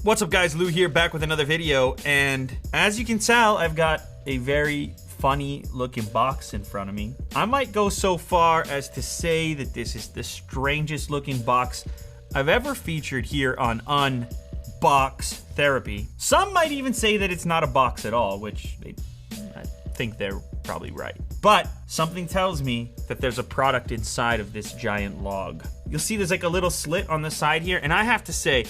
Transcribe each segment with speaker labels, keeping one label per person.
Speaker 1: What's up guys, Lou here, back with another video, and as you can tell, I've got a very funny looking box in front of me. I might go so far as to say that this is the strangest looking box I've ever featured here on Unbox Therapy. Some might even say that it's not a box at all, which I think they're probably right. But something tells me that there's a product inside of this giant log. You'll see there's like a little slit on the side here, and I have to say,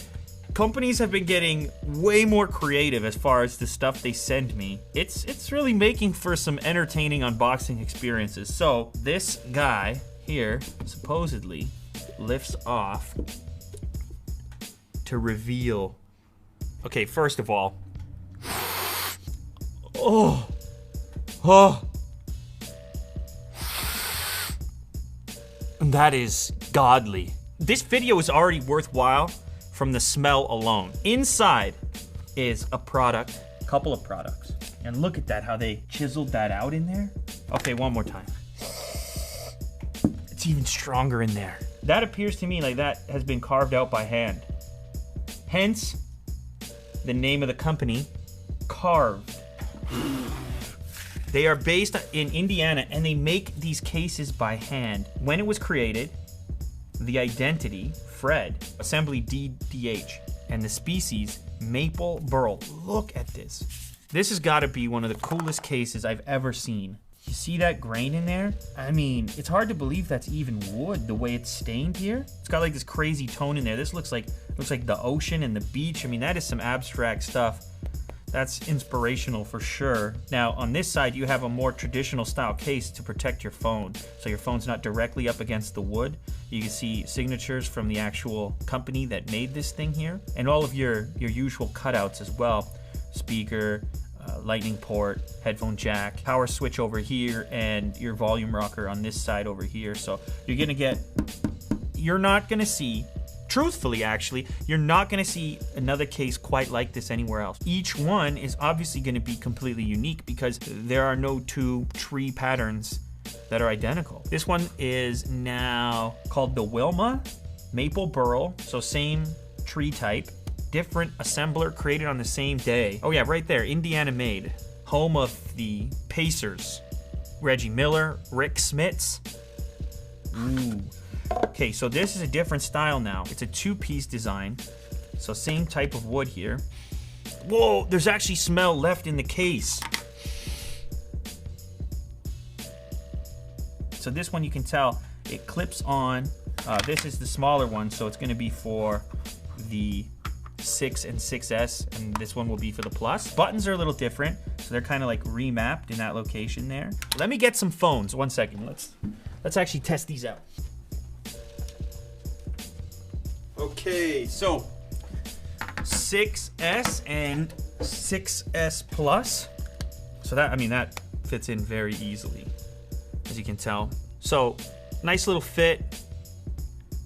Speaker 1: companies have been getting way more creative as far as the stuff they send me. It's really making for some entertaining unboxing experiences. So this guy here supposedly lifts off to reveal. Okay, first of all, oh, that is godly. This video is already worthwhile from the smell alone. Inside is a product, a couple of products. And look at that, how they chiseled that out in there. Okay, one more time. It's even stronger in there. That appears to me like that has been carved out by hand. Hence, the name of the company, Carved. They are based in Indiana, and they make these cases by hand. When it was created, the identity, Fred, assembly DDH, and the species, maple burl. Look at this. This has got to be one of the coolest cases I've ever seen. You see that grain in there? I mean, it's hard to believe that's even wood, the way it's stained here. It's got like this crazy tone in there. This looks like the ocean and the beach. I mean, that is some abstract stuff. That's inspirational for sure. Now, on this side, you have a more traditional style case to protect your phone. So your phone's not directly up against the wood. You can see signatures from the actual company that made this thing here. And all of your usual cutouts as well. Speaker, lightning port, headphone jack, power switch over here, and your volume rocker on this side over here. So you're not gonna see, truthfully, actually, you're not going to see another case quite like this anywhere else. Each one is obviously going to be completely unique because there are no two tree patterns that are identical. This one is now called the Wilma Maple Burl, so same tree type, different assembler, created on the same day. Oh yeah, right there, Indiana made, home of the Pacers, Reggie Miller, Rick Smits. Ooh. Okay, so this is a different style now. It's a two-piece design. So same type of wood here. Whoa, there's actually smell left in the case. So this one you can tell, it clips on. This is the smaller one, so it's gonna be for the 6 and 6S, and this one will be for the Plus. Buttons are a little different, so they're kind of like remapped in that location there. Let me get some phones, 1 second. Let's actually test these out. Okay, so 6S and 6S Plus. So that fits in very easily, as you can tell. So nice little fit,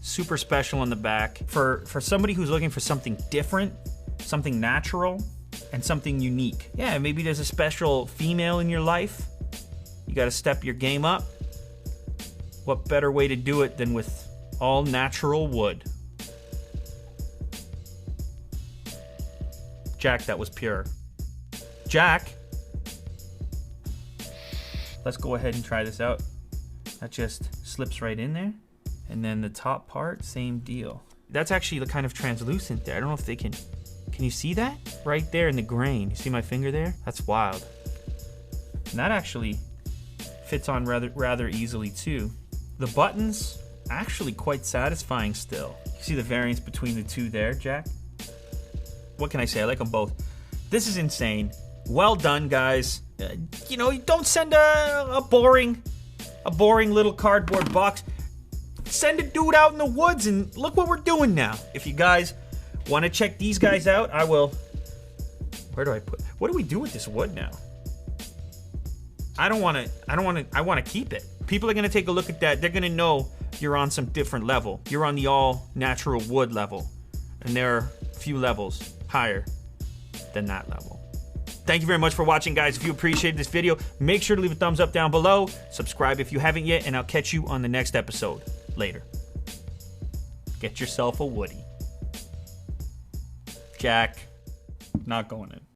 Speaker 1: super special on the back. For somebody who's looking for something different, something natural, and something unique. Yeah, maybe there's a special female in your life. You gotta step your game up. What better way to do it than with all natural wood? Jack, that was pure. Jack, let's go ahead and try this out. That just slips right in there. And then the top part, same deal. That's actually kind of translucent there. I don't know if they can you see that? Right there in the grain. You see my finger there? That's wild. And that actually fits on rather easily too. The buttons, actually quite satisfying still. You see the variance between the two there, Jack? What can I say? I like them both. This is insane. Well done, guys. You know, don't send a boring little cardboard box. Send a dude out in the woods, and look what we're doing now. If you guys want to check these guys out, I will. Where do I put? What do we do with this wood now? I want to keep it. People are gonna take a look at that. They're gonna know you're on some different level. You're on the all natural wood level, and there are a few levels higher than that level. Thank you very much for watching, guys. If you appreciated this video, make sure to leave a thumbs up down below. Subscribe if you haven't yet, and I'll catch you on the next episode. Later. Get yourself a Woody. Jack, not going in.